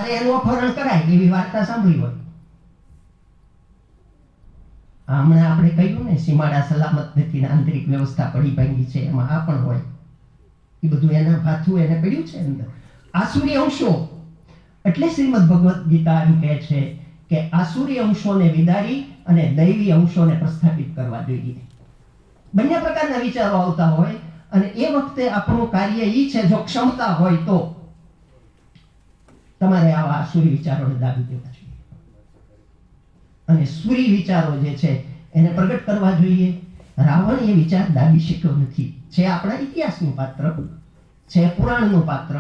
ત્યારે એનું અપહરણ કરાય એવી વાર્તા સાંભળી હોય. હમણાં આપણે કહ્યું ને સીમાડા સલામત નથી, આંતરિક વ્યવસ્થા પડી ભાંગી છે, એમાં આ પણ હોય. એ બધું એના ભાથું એને પડ્યું છે અંદર. આસુરી અંશો એટલે શ્રીમદ ભગવદ્ ગીતા એમ કહે છે કે આસુરી અંશોને વિદારી અને દૈવી અંશોને પ્રસ્થાપિત કરવા જોઈએ. બંને પ્રકારના વિચારો આવતા હોય અને એ વખતે આપણું કાર્ય ઈ છે, જો ક્ષમતા હોય તો તમારે આવા આસુરી વિચારોને દાબી દેવા જોઈએ અને સુરી વિચારો જે છે એને પ્રગટ કરવા જોઈએ. રાવણ એ વિચાર દાબી શક્યો નથી. છે આપણા ઇતિહાસનું પાત્ર, છે પુરાણનું પાત્ર,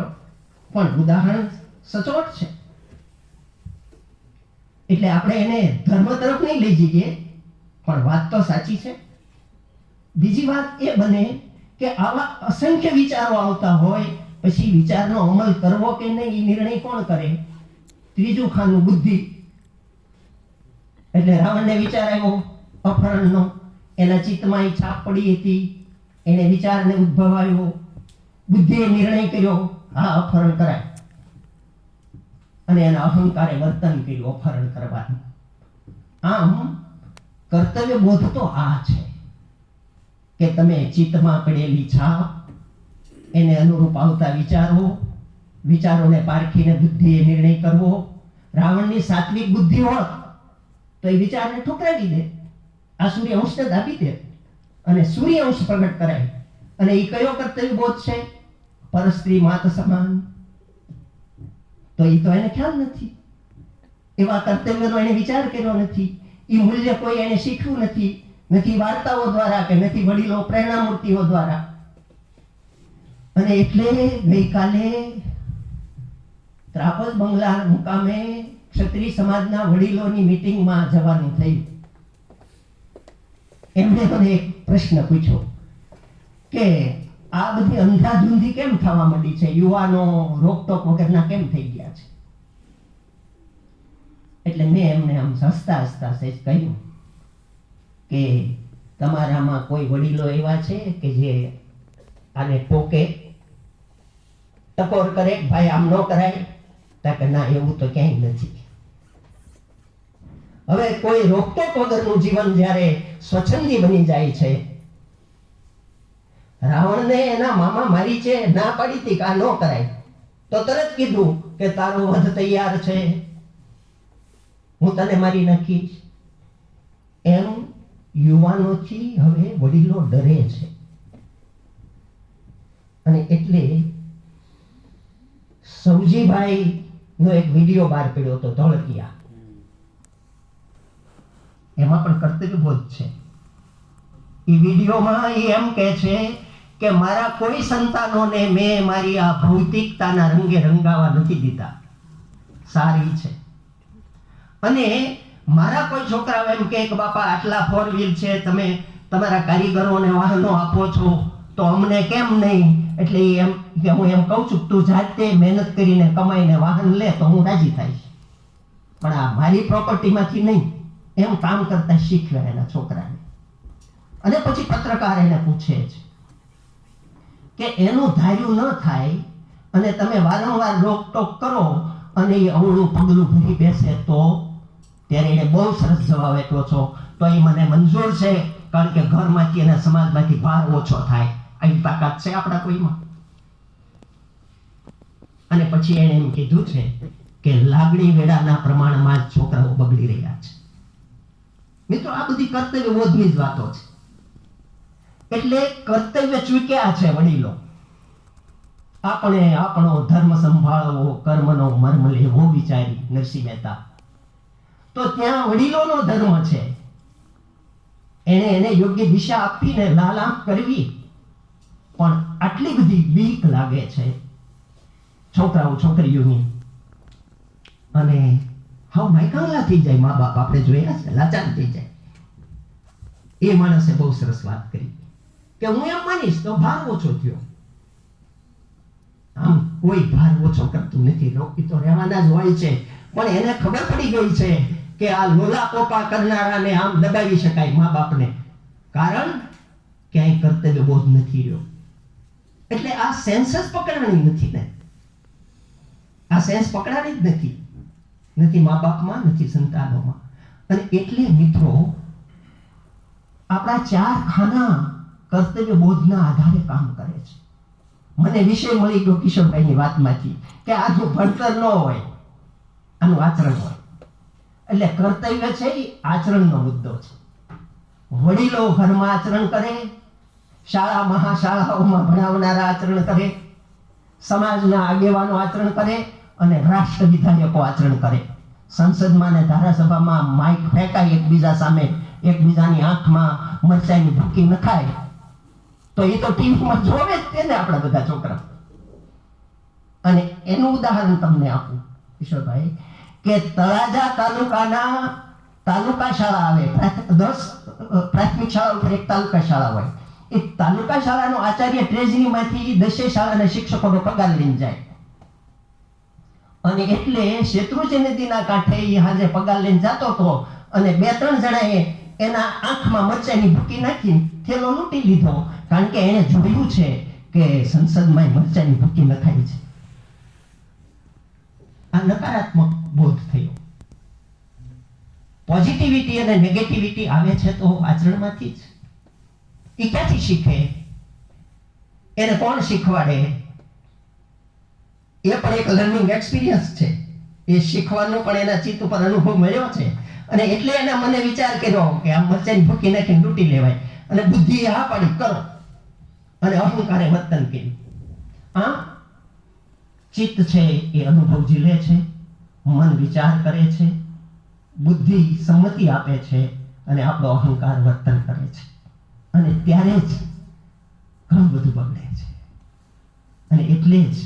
પણ ઉદાહરણ સચોટ છે. એટલે આપણે એને ધર્મ તરફ નહીં લઈ જઈએ, પણ વાત તો સાચી છે. બીજી વાત એ બને કે આવા અસંખ્ય વિચારો આવતા હોય, પછી વિચારનો અમલ કરવો કે નહીં એ નિર્ણય કોણ કરે? ત્રીજું ખાનું બુદ્ધિ. એટલે રાવણને વિચાર આવ્યો અપહરણનો, એના ચિત્તમાં એ છાપ પડી હતી, એને વિચારને ઉદ્ભવ આવ્યો, બુદ્ધિએ નિર્ણય કર્યો હા અપહરણ કરાય, અને એના અહંકારે વર્તન કર્યું અપહરણ કરવાનું. આમ કર્તવ્ય બોધ તો આ છે કે તમે ચિત્તમાં પડેલી છાપ, એને અનુરૂપ આવતા વિચારોને પારખીને બુદ્ધિએ નિર્ણય કરવો. રાવણની સાત્વિક બુદ્ધિ હોત તો એ વિચારને ઠુકરાવી દે, આસુરી અંશને દાબી દે અને સૂર્ય અંશ પ્રગટ કરાય. અને એ કયો કર્તવ્ય બોધ છે? પરસ્ત્રી માત સમાન. તો એ તો એને ખ્યાલ નથી, એવા કર્તવ્યનો એને વિચાર કર્યો નથી, એ મૂલ્ય કોઈ એને શીખવું નથી વાર્તાઓ દ્વારા કે નથી વડીલો પ્રેરણા મૂર્તિઓ દ્વારા. અને એટલે ગઈકાલે ત્રાપજ બંગલા મુકામે ક્ષત્રિય સમાજના વડીલોની મીટિંગમાં જવાનું થયું. એમણે મને એક પ્રશ્ન પૂછ્યો કે આ બધી અંધાધૂંધી કેમ થવા માંડી છે, યુવાનો રોકટોક વગરના કેમ થઈ ગયા છે? એટલે મેં એમને આમ હસતા હસતા સહેજ કહ્યું કે તમારામાં કોઈ વડીલો એવા છે કે જે આને ટોકે, ટકોર કરે, ભાઈ આમ ન કરાય? કે ના, એવું તો ક્યાંય નથી. હવે કોઈ રોકટોક વગરનું જીવન જ્યારે સ્વચ્છંદી બની જાય છે, રાવણને એના મામા મારી છે ના પાડી હતી કે આ ન કરાય, તો તરત કીધું કે તારો વધ તૈયાર છે, હું તને મારી નાખીશ. એમ યુવાનોથી હવે વડીલો ડરે છે. અને એટલે સૌજીભાઈ નો એક વિડીયો બહાર પડ્યો હતો ધોળકિયા, એમાં પણ કર્તવ્ય બોધ છે. એ વિડીયોમાં એ એમ કહે છે કે મારા કોઈ સંતાનોને મેં મારી આ ભૌતિકતાના રંગે રંગાવા નથી દીધા, સારી છે. અને મારા કોઈ છોકરાઓ એમ કે બાપા આટલા 4 વ્હીલ છે, તમે તમારા કારીગરોને વાહનો આપો છો તો અમને કેમ નહીં? એટલે એમ કે હું એમ કહું છું તું જાતે મહેનત કરીને કમાઈને વાહન લે તો હું રાજી થઈશ, પણ આ મારી પ્રોપર્ટીમાંથી નહીં. એમ કામ કરતા શીખવે એના છોકરાને. અને પછી પત્રકાર એને પૂછે છે કે એનું ધાર્યું ન થાય અને તમે વારંવાર રોકટોક કરો અને એ અવળું પગલું ભરી બેસે તો? ત્યારે એને બહુ સરસ જવાબ આપ્યો છો, તો એ મને મંજૂર છે, કારણ કે ઘરમાંથી અને સમાજમાંથી ભાર ઓછો થાય. આવી તાકાત છે આપણા કોઈમાં? અને પછી એને એમ કીધું છે કે લાગણી વેડાના પ્રમાણમાં જ છોકરાઓ બગડી રહ્યા છે. મિત્રો, આ બધી કર્તવ્ય બોધની જ વાતો છે. એટલે કર્તવ્ય ચૂક્યા છે વડીલો. આપણે આપણો ધર્મ સંભાળવો, કર્મનો મર્મ લેવો વિચારી નરસિંહ મહેતા. તો ત્યાં વડીલોનો ધર્મ છે, એને યોગ્ય દિશા આપીને લાલાંક કરવી. પણ આટલી બધી બીક લાગે છે છોકરાઓ છોકરીઓની, અને હાવ માયકાંગલા થઈ જાય મા બાપ. આપણે જોયા છે, લાચાર થઈ જાય. એ માણસે બહુ સરસ વાત કરી કે હું એમ માનીશ તો ભાર ઓછો થયો. આમ કોઈ ભાર ઓછો કરતું નથી, રોકી તો રહેવાના જ હોય છે. પણ એને ખબર પડી ગઈ છે કે આ લોલા પોપા કરનારાને આમ દબાવી શકાય મા બાપને, કારણ ક્યાંય કર્તવ્ય બોધ નથી રહ્યો. એટલે આ સેન્સ જ પકડવાની નથી ને. આ સેન્સ પકડાવી જ નથી મા બાપમાં, નથી સંતાનોમાં. અને એટલે મિત્રો આપણા 4 ખાના કર્તવ્ય બોધના આધારે કામ કરે છે. મને વિષય મળી ગયો કિશોરભાઈની વાતમાંથી કે આનું ભણતર ન હોય, આનું આચરણ હોય. એટલે કર્તવ્ય છે એ આચરણનો મુદ્દો છે. વડીલો ઘરમાં આચરણ કરે, શાળા મહાશાળાઓમાં ભણાવનારા આચરણ કરે, સમાજના આગેવાનો આચરણ કરે અને રાષ્ટ્ર વિધાયકો આચરણ કરે. સંસદમાં ને ધારાસભામાં માઇક ફેંકાય એકબીજા સામે, એકબીજાની આંખમાં મરચાઈની ભૂકી નખાય તો એ તો ટીવીમાં જોવે જ તેને આપણા બધા છોકરા. અને એનું ઉદાહરણ તમને આપું કિશોરભાઈ કે તળાજા તાલુકા શાળા આવે, 10 પ્રાથમિક શાળા ઉપર એક તાલુકા શાળા હોય. એ તાલુકા શાળાનો આચાર્ય ટ્રેઝરીમાંથી 10 શાળાના શિક્ષકોનો પગાર લઈને જાય. અને એટલે શેત્રુંજી નદીના કાંઠે એ હાજે પગાર લઈને જતો હતો અને 2-3 જણાએ એના આંખમાં મરચાઈની ભૂકી નાખીને થેલો લૂંટી લીધો, કારણ કે એને જોયું છે કે સંસદમાં મરચાઈની ભૂકી નખાઈ છે. આ નકારાત્મક બોધ થયો. પોઝિટિવિટી અને નેગેટિવિટી આવે છે તો આચરણમાંથી જ. એ ક્યાંથી શીખે? એને કોણ શીખવાડે? એ પણ એક લર્નિંગ એક્સપિરિયન્સ છે. એ શીખવાનો પણ એના ચિત્ત ઉપર અનુભવ મળ્યો છે. અને એટલે એને મને વિચાર કર્યો કે આ મરચાની ભૂકી નાખીને લૂંટી લેવાય. અને બુદ્ધિએ હા પાડી કરો અને અહંકારે વર્તન કર્યું. આ ચિત્ત છે એ અનુભવ ઝીલે છે, મન વિચાર કરે છે, બુદ્ધિ સંમતિ આપે છે અને આપણો અહંકાર વર્તન કરે છે. અને ત્યારે જ ઘણું બધું બગડે છે. અને એટલે જ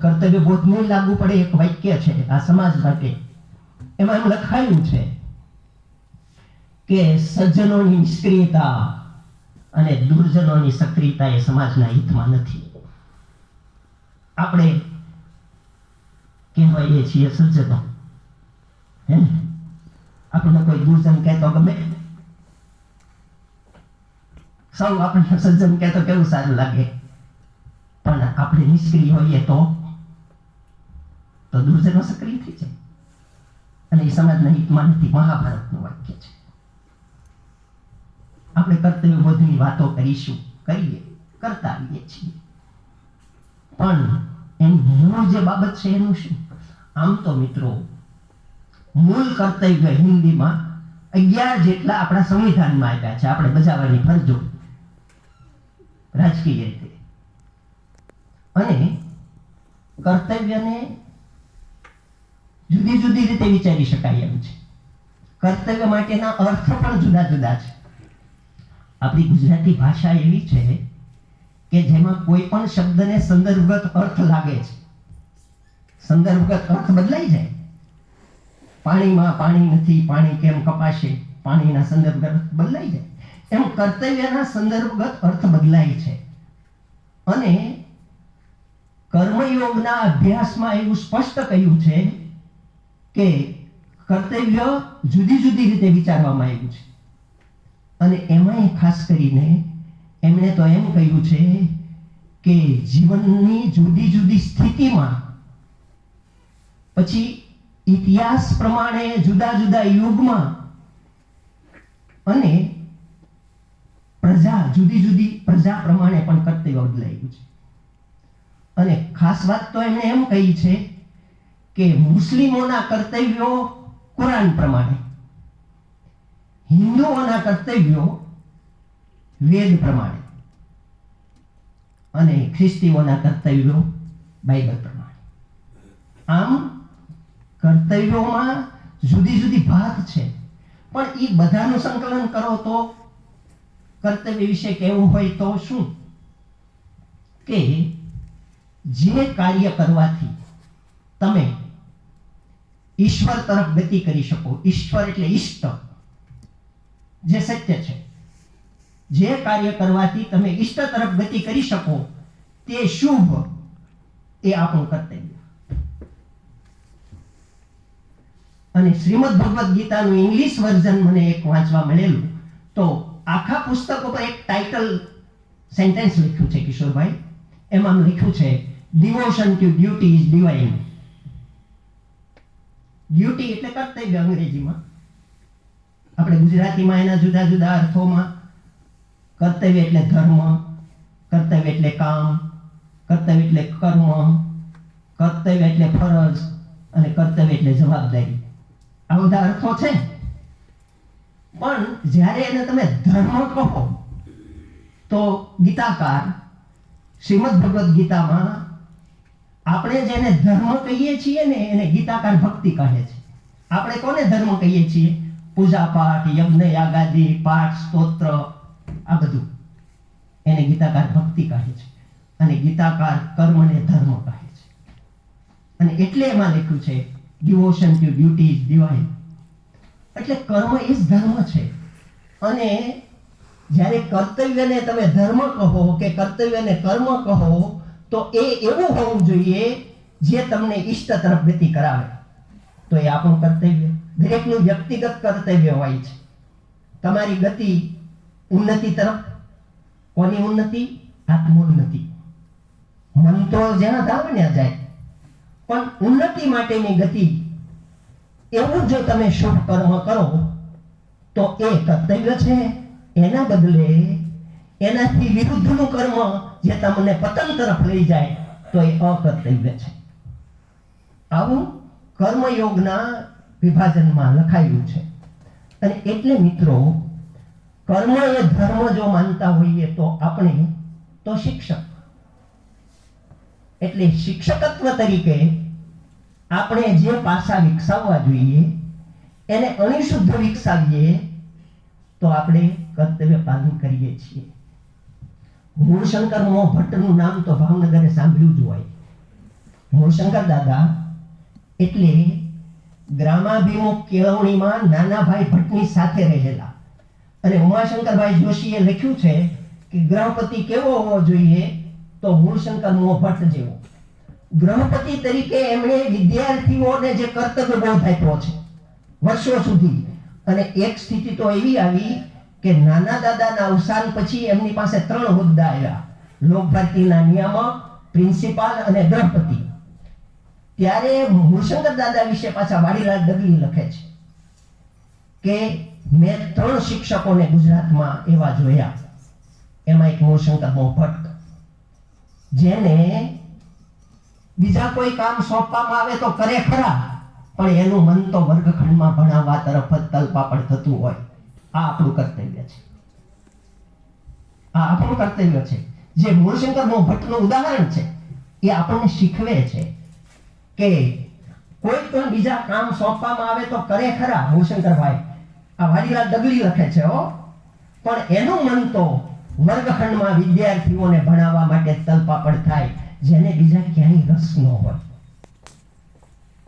કર્તવ્ય બોધને લાગુ પડે એક વાક્ય છે આ સમાજ માટે. એમાં એમ લખાયું છે કે સજ્જનોની નિષ્ક્રિયતા અને દુર્જનોની સક્રિયતા એ સમાજના હિતમાં નથી. આપણે કહેવાય છીએ સજ્જનો, હે, આપણને કોઈ દુર્જન કહેતો ગમે? સૌ આપણને સજ્જન કહેતો કેવું સારું લાગે, પણ આપણે નિષ્ક્રિય હોઈએ તો દુર્જનો સક્રિય થઈ જાય અને એ સમાજના હિતમાં નથી. મહાભારતનું વાક્ય છે. આપણે કર્તવ્ય બોધની વાતો કરતા આવીએ છીએ, પણ એની મૂળ જે બાબત છે એનું શું? આમ તો મિત્રો મૂળ કર્તવ્ય હિન્દીમાં 11 જેટલા આપણા સંવિધાનમાં આપ્યા છે, આપણે બજાવવાની ફરજો રાજકીય રીતે. અને કર્તવ્યને જુદી જુદી રીતે વિચારી શકાય એમ છે. કર્તવ્ય માટેના અર્થ પણ જુદા જુદા છે. આપણી ગુજરાતી ભાષા એવી છે કે જેમાં કોઈ પણ શબ્દને સંદર્ભગત અર્થ લાગે છે. સંદર્ભગત અર્થ બદલાઈ જાય. પાણીમાં પાણી નથી, પાણી કેમ કપાશે, પાણીના સંદર્ભગત અર્થ બદલાઈ જાય. એમ કર્તવ્યના સંદર્ભગત અર્થ બદલાય છે. અને કર્મયોગના અભ્યાસમાં એવું સ્પષ્ટ કહ્યું છે કે કર્તવ્ય જુદી જુદી રીતે વિચારવામાં આવ્યું છે. અને એમાંય ખાસ કરીને એમણે તો એમ કહ્યું છે કે જીવનની જુદી જુદી સ્થિતિમાં, પછી ઇતિહાસ પ્રમાણે જુદા જુદા યુગમાં અને જુદી જુદી પ્રજા પ્રમાણે પણ કર્તવ્ય બદલાયું છે. અને ખાસ વાત તો એમણે એમ કહી છે કે મુસ્લિમોના કર્તવ્યો કુરાન પ્રમાણે, હિન્દુઓના કર્તવ્યો વેદ પ્રમાણે અને ખ્રિસ્તીઓના કર્તવ્યો બાઇબલ પ્રમાણે. આમ કર્તવ્યોમાં જુદી જુદી ભાત છે, પણ એ બધાનું સંકલન કરો તો કર્તવ્ય વિશે કહેવું હોય તો શું કે જે કાર્ય કરવાથી તમે ઈશ્વર તરફ ગતિ કરી શકો, ઈશ્વર એટલે ઈષ્ટ, જે સત્ય છે, જે કાર્ય કરવાથી તમે ઈષ્ટ તરફ ગતિ કરી શકો તે શુભ, એ આપણું કર્તવ્ય. અને શ્રીમદ ભગવદ્ ગીતાનું ઇંગ્લિશ વર્ઝન મને એક વાંચવા મળેલું, તો આખા પુસ્તક ઉપર એક ટાઇટલ સેન્ટેન્સ લખ્યું છે કિશોરભાઈ. એમાં લખ્યું છે devotion to duty is divine. Duty એટલે કર્તવ્ય અંગ્રેજીમાં, આપણે ગુજરાતીમાં એના જુદા જુદા અર્થોમાં. કર્તવ્ય એટલે ધર્મ, કર્તવ્ય એટલે કામ, કર્તવ્ય એટલે કર્મ, કર્તવ્ય એટલે ફરજ અને કર્તવ્ય એટલે જવાબદારી. આ બધા અર્થો છે. પણ જ્યારે એને તમે ધર્મ કહો તો ગીતાકાર શ્રીમદ ભગવદ્ ગીતામાં આપણે જેને ધર્મ કહીએ છીએ ને એને ગીતાકાર ભક્તિ કહે છે. આપણે કોને ધર્મ કહીએ છીએ? પૂજા પાઠ, યજ્ઞ યાગાદિ, પાઠ, સ્તોત્ર, આ બધું એને ગીતાકાર ભક્તિ કહે છે. અને ગીતાકાર કર્મને ધર્મ કહે છે. અને એટલે એમાં લખ્યું છે devotion to duty is divine. એટલે કર્મ એ જ ધર્મ છે. અને જ્યારે કર્તવ્યને તમે ધર્મ કહો કે કર્તવ્યને કર્મ કહો તો એ એવું હોવું જોઈએ જે તમને ઈષ્ટ તરફ ગતિ કરાવે. તો એ આપણું કર્તવ્ય, દરેકનું વ્યક્તિગત કર્તવ્ય હોય છે. તમારી ગતિ ઉન્નતિ તરફ. કોની ઉન્નતિ? આત્મોન્નતિ. મન તો જ્યાં ધાવ ત્યાં જાય, પણ ઉન્નતિ માટેની ગતિ. એવું જો તમે શુભ કર્મ કરો તો એ કર્તવ્ય છે. એના બદલે એનાથી વિરુદ્ધનું કર્મ જે તમને પતન તરફ લઈ જાય તો એ અકર્તવ્ય છે. આવું કર્મયોગના વિભાજનમાં લખાયું છે. અને એટલે મિત્રો, કર્મ એ ધર્મ જો માનતા હોઈએ તો આપણે તો શિક્ષક. એટલે શિક્ષકત્વ તરીકે આપણે જે પાસા વિકસાવવા જોઈએ એને અણિશુદ્ધ વિકસાવીએ તો આપણે કર્તવ્ય પાલન કરીએ છીએ. મૂળશંકર મોહ ભટ્ટનું નામ તો ભાવનગરે સાંભળ્યું જ હોય. મૂળશંકર દાદા એટલે ગ્રામાભિમુખ કેળવણીમાં નાનાભાઈ ભટ્ટની સાથે રહેલા. અને ઉમાશંકરભાઈ જોશીએ લખ્યું છે કે ગૃહપતિ કેવો હોવો જોઈએ? તો મૂળશંકર મોહ ભટ્ટ જેવો. ગૃહપતિ તરીકે એમણે વિદ્યાર્થીઓને જે કર્તવ્ય બોધ આપ્યો છે વર્ષો સુધી. અને એક સ્થિતિ તો એવી આવી કે નાના દાદાના અવસાન પછી એમની પાસે 3 હોદ્દા આવ્યા: લોકભારતીના નિયામક, પ્રિન્સિપાલ અને ગૃહપતિ. ત્યારે મૂળશંકર દાદા વિશે પાછા વાડીલાલ ડગલી લખે છે કે મેં 3 શિક્ષકોને ગુજરાતમાં એવા જોયા. એમાં એક મૂળશંકર મોહ ભટ્ટ, જેને બીજા કોઈ કામ સોંપવામાં આવે તો કરે ખરા, પણ એનું મન તો વર્ગખંડમાં ભણાવવા તરફ જ તલપાપડ થતું હોય. આ આપણું કર્તવ્ય છે. આ આપણું કર્તવ્ય છે. જે મૂળશંકર મોહ ભટ્ટનું ઉદાહરણ છે એ આપણને શીખવે છે કે કોઈ પણ બીજા કામ સોંપવામાં આવે તો કરે ખરા મૂળશંકરભાઈ. આ વાડીલાલ ડગલી લખે છે હો. પણ એનું મન તો વર્ગખંડમાં વિદ્યાર્થીઓને ભણાવવા માટે તલપાપડ થાય, જેને બીજા ક્યાંય રસ ન હોય.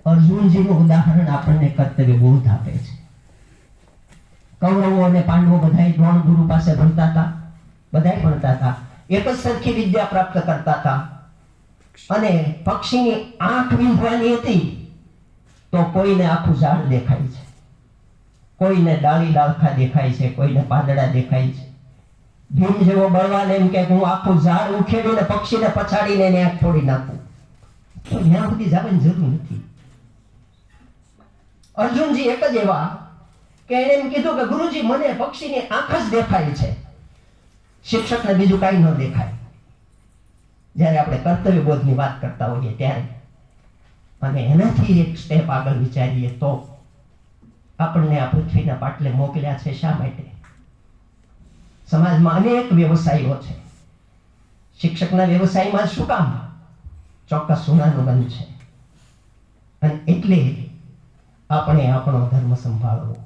અર્જુનજીનું ઉદાહરણ આપણને કર્તવ્ય બોધ આપે છે. કૌરવો અને પાંડવો બધાય દ્રોણ ગુરુ પાસે ભણતા હતા, બધાય ભણતા હતા, એક જ સરખી વિદ્યા પ્રાપ્ત કરતા હતા. અને પક્ષીની આંખ વીંધવાની હતી તો કોઈને આખું ઝાડ દેખાય છે, કોઈને ડાળી ડાળખા દેખાય છે, કોઈને પાંદડા દેખાય છે. ભીમ જેવો બળવાન એમ કે હું આખું ઝાડ ઉખેડીને પક્ષીને પછાડીને એને આંખ ફોડી નાખું, તો ત્યાં સુધી જવાની જરૂર નથી. અર્જુનજી એક જ એવા કે એને એમ કીધું કે ગુરુજી મને પક્ષીની આંખ જ દેખાય છે, શિક્ષકને બીજું કાંઈ ન દેખાય. જ્યારે આપણે કર્તવ્ય બોધની વાત કરતા હોઈએ ત્યારે, અને એનાથી એક સ્ટેપ આગળ વિચારીએ તો આપણને આ પૃથ્વીના પાટલે મોકલ્યા છે શા માટે? સમાજમાં અનેક વ્યવસાયો છે. શિક્ષકના વ્યવસાયમાં શું કામ? ચોક્કસ સોનાનો બંધ છે. અને એટલે આપણે આપણો ધર્મ સંભાળવો,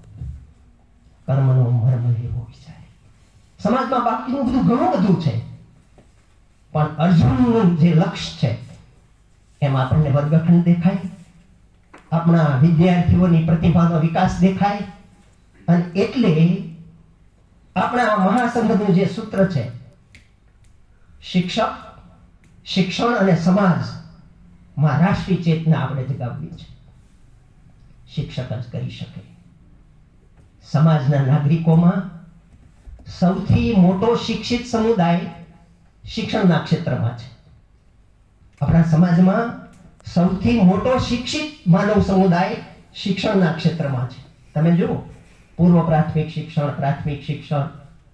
કર્મનો મર્મ લેવો વિચારે. સમાજમાં બાકીનું બધું ઘણું બધું છે, પણ અર્જુનનું જે લક્ષ્ય છે એમાં આપણને વર્ગખંડ દેખાય, આપણા વિદ્યાર્થીઓની પ્રતિભાનો વિકાસ દેખાય. અને એટલે આપણા મહાસંઘનું જે સૂત્ર છે, શિક્ષક, શિક્ષણ અને સમાજમાં રાષ્ટ્રીય ચેતના આપણે જગાવવી છે. શિક્ષક જ કરી શકે. સમાજના નાગરિકોમાં સૌથી મોટો શિક્ષિત સમુદાય શિક્ષણના ક્ષેત્રમાં છે. આપણા સમાજમાં સૌથી મોટો શિક્ષિત માનવ સમુદાય શિક્ષણના ક્ષેત્રમાં છે. તમે જુઓ, પૂર્વ પ્રાથમિક શિક્ષણ,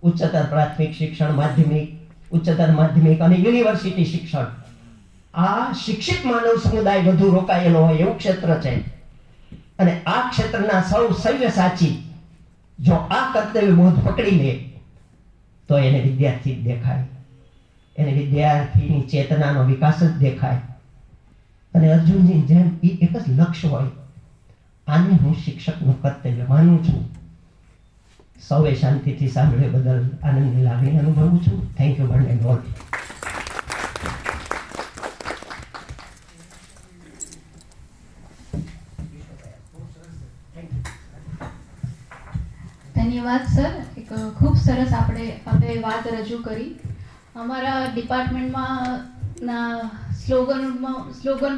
ઉચ્ચતર પ્રાથમિક શિક્ષણ, માધ્યમિક, ઉચ્ચતર માધ્યમિક અને યુનિવર્સિટી શિક્ષણ. આ શિક્ષિત માનવ સમુદાય વધુ રોકાયેલો હોય એવું ક્ષેત્ર છે. અને આ ક્ષેત્રના સૌ સવ્યસાચી જો આ કર્તવ્ય બોધ પકડી લે તો એને વિદ્યાર્થી જ દેખાય, એને વિદ્યાર્થીની ચેતનાનો વિકાસ જ દેખાય. અને અર્જુનની જેમ એ એક જ લક્ષ્ય હોય. આને હું શિક્ષકનું કર્તવ્ય માનું છું. સૌએ શાંતિથી સાંભળ્યો બદલ આનંદની લાગણી અનુભવું છું. Thank you one and all. ધન્યવાદ સર. એક ખૂબ સરસ આપણે વાત રજૂ કરી. અમારા ડિપાર્ટમેન્ટમાં ના સ્લોગન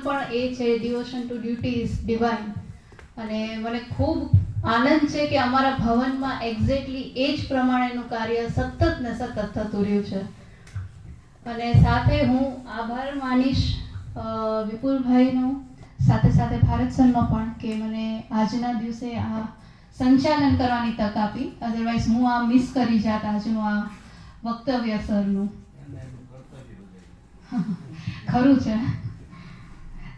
પણ એ છે, devotion to duty is divine. અને મને ખૂબ આનંદ છે કે અમારા ભવનમાં એક્ઝેક્ટલી એ જ પ્રમાણેનું કાર્ય સતત ને સતત થતું રહ્યું છે. અને સાથે હું આભાર માનીશ વિપુલભાઈનો, સાથે સાથે ભારત સરનો પણ, કે મને આજના દિવસે આ સંચાલન કરવાની તક આપી. અધરવાઇઝ હું આ મિસ કરી જાત આજનું આ વક્તવ્ય સરનું. ખરું છે.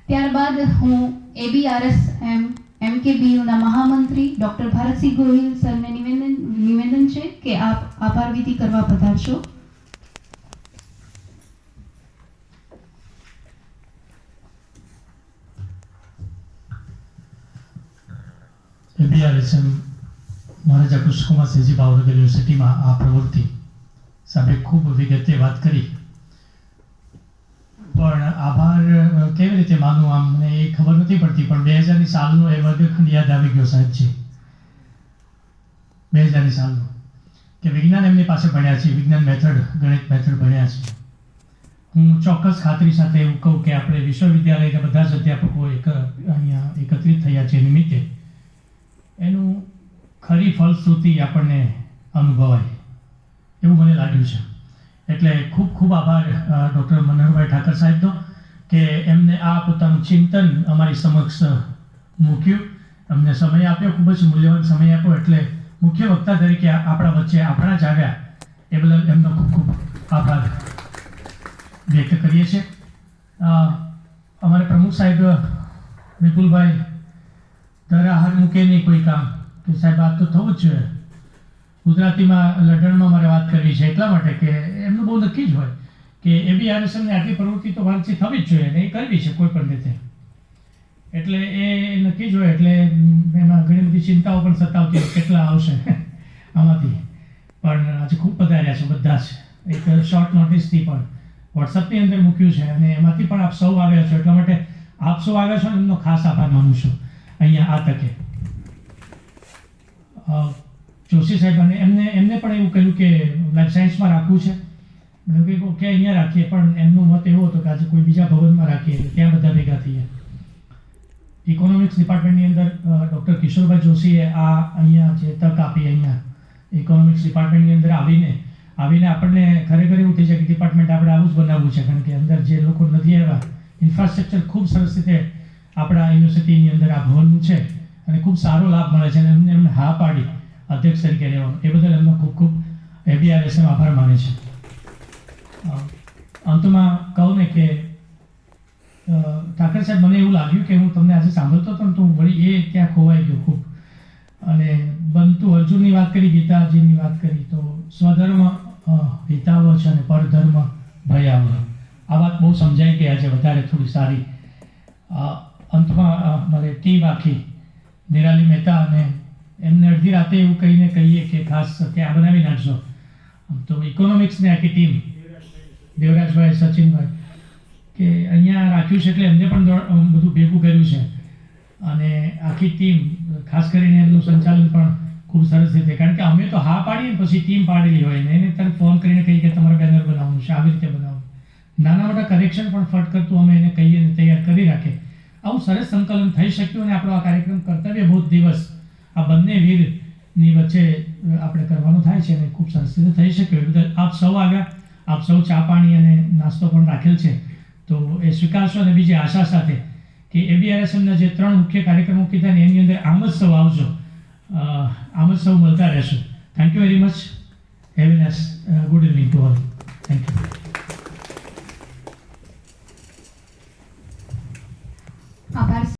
ત્યારબાદ હું ABRSM MKBUના મહામંત્રી ડૉક્ટર ભારતસિંહ ગોહિલ સરને નિવેદન છે કે આપ આભાર વિધિ કરવા પધારશો. ABRSM મહારાજા કૃષ્ણકુમારસિંહજી ભાવનગર યુનિવર્સિટીમાં આ પ્રવૃત્તિ સાહેબે ખૂબ વિગતે વાત કરી. પણ આભાર કેવી રીતે માનું આમ મને એ ખબર નથી પડતી. પણ 2000ની સાલનો એ વર્ગખંડ યાદ આવી ગયો સાહેબજી. 2000ની સાલનો કે વિજ્ઞાન એમની પાસે ભણ્યા છે, વિજ્ઞાન મેથડ, ગણિત મેથડ ભણ્યા છે. હું ચોક્કસ ખાતરી સાથે એવું કહું કે આપણે વિશ્વવિદ્યાલયના બધા જ અધ્યાપકો અહીંયા એકત્રિત થયા છે નિમિત્તે એનું ખરી ફલશ્રુતિ આપણને અનુભવાય એવું મને લાગ્યું છે. એટલે ખૂબ ખૂબ આભાર ડૉક્ટર મનોહરભાઈ ઠાકર સાહેબનો કે એમને આ પોતાનું ચિંતન અમારી સમક્ષ મૂક્યું, અમને સમય આપ્યો, ખૂબ જ મૂલ્યવાન સમય આપ્યો. એટલે મુખ્ય વક્તા તરીકે આપણા વચ્ચે આપણા જ આવ્યા એ બદલ એમનો ખૂબ ખૂબ આભાર વ્યક્ત કરીએ છીએ. અમારે પ્રમુખ સાહેબ વિપુલભાઈ ધરાહાર મૂકે નહીં કોઈ કામ કે સાહેબ આ તો થવું જ જોઈએ. ગુજરાતીમાં લઢણમાં મારે વાત કરવી છે એટલા માટે કે એમનું બહુ નક્કી જ હોય કે ABRSMની આટલી પ્રવૃત્તિ તો ભારતથી થવી જ જોઈએ અને એ કરવી છે કોઈ પણ રીતે. એટલે એ નક્કી જ હોય. એટલે એમાં ઘણી બધી ચિંતાઓ પણ સતાવતી હોય કેટલા આવશે આમાંથી. પણ આજે ખૂબ પધાર્યા છે બધા જ. એક શોર્ટ નોટિસથી પણ વોટ્સઅપની અંદર મૂક્યું છે અને એમાંથી પણ આપ સૌ આવ્યા છો. એટલા માટે આપ સૌ આવ્યા છો એમનો ખાસ આભાર માનું છું અહીંયા આ તકે. જોશી સાહેબ અને એમને પણ એવું કહ્યું કે લાઈફ સાયન્સમાં રાખવું છે. મેં કહ્યું કે અહીંયા રાખીએ, પણ એમનો મત એવો હતો કે આજે કોઈ બીજા ભવનમાં રાખીએ એટલે ત્યાં બધા ભેગા થઈએ. ઇકોનોમિક્સ ડિપાર્ટમેન્ટની અંદર ડૉક્ટર કિશોરભાઈ જોશીએ અહીંયા જે તક આપી, અહીંયા ઇકોનોમિક્સ ડિપાર્ટમેન્ટની અંદર આવીને આપણને ખરેખર એવું થઈ જાય કે ડિપાર્ટમેન્ટ આપણે આવું જ બનાવવું છે. કારણ કે અંદર જે લોકો નથી આવ્યા, ઇન્ફ્રાસ્ટ્રક્ચર ખૂબ સરસ રીતે આપણા યુનિવર્સિટીની અંદર આ ભવનનું છે અને ખૂબ સારો લાભ મળે છે. અને એમને હા પાડી અધ્યક્ષ તરીકે રહેવાનું એ બદલ એમનો ખૂબ ખૂબ ABRSM આભાર માને છે. અંતમાં કહું ને કે ઠાકર સાહેબ મને એવું લાગ્યું કે હું તમને આજે સાંભળતો હતો ને તો વળી એ ત્યાં ખોવાઈ ગયો ખૂબ. અને બંતુ અર્જુનની વાત કરી, ગીતાજીની વાત કરી, તો સ્વધર્મ હિતાવ છે અને પરધર્મ ભયાવહ. આ વાત બહુ સમજાઈ ગઈ આજે વધારે થોડી સારી. અંતમાં મારે ટીમ આખી નિરાલી મહેતા અને એમને અડધી રાતે એવું કહીને કહીએ કે ખાસ કે આ બનાવી નાખજો. તો ઇકોનોમિક્સની આખી ટીમ દેવરાજભાઈ, સચિનભાઈ કે અહીંયા રાખ્યું છે એટલે એમને પણ બધું ભેગું કર્યું છે. અને આખી ટીમ ખાસ કરીને એમનું સંચાલન પણ ખૂબ સરસ રીતે. કારણ કે અમે તો હા પાડીએ પછી ટીમ પાડેલી હોય ને એને તરફ ફોન કરીને કહીએ કે તમારે બેનર બનાવવાનું છે, આવી રીતે બનાવવાનું. નાના મોટા કરેક્શન પણ ફટ કરતું અમે એને કહીએ ને તૈયાર કરી રાખે. આવું સરસ સંકલન થઈ શક્યું અને આપણો આ કાર્યક્રમ કર્તવ્ય બોધ દિવસ આ બંને વીરની વચ્ચે આપણે કરવાનું થાય છે અને ખૂબ સરસ રીતે થઈ શક્યું. એ બદલ આપ સૌ આવ્યા, આપ સૌ ચા પાણી અને નાસ્તો પણ રાખેલ છે તો એ સ્વીકારશો અને બીજી આશા સાથે કે ABRSMના જે 3 મુખ્ય કાર્યક્રમો કીધા ને એની અંદર આમ જ સૌ આવજો, આમ જ સૌ મળતા રહેશો. Thank you very much. Have a nice good evening to all. Thank you. આભાર.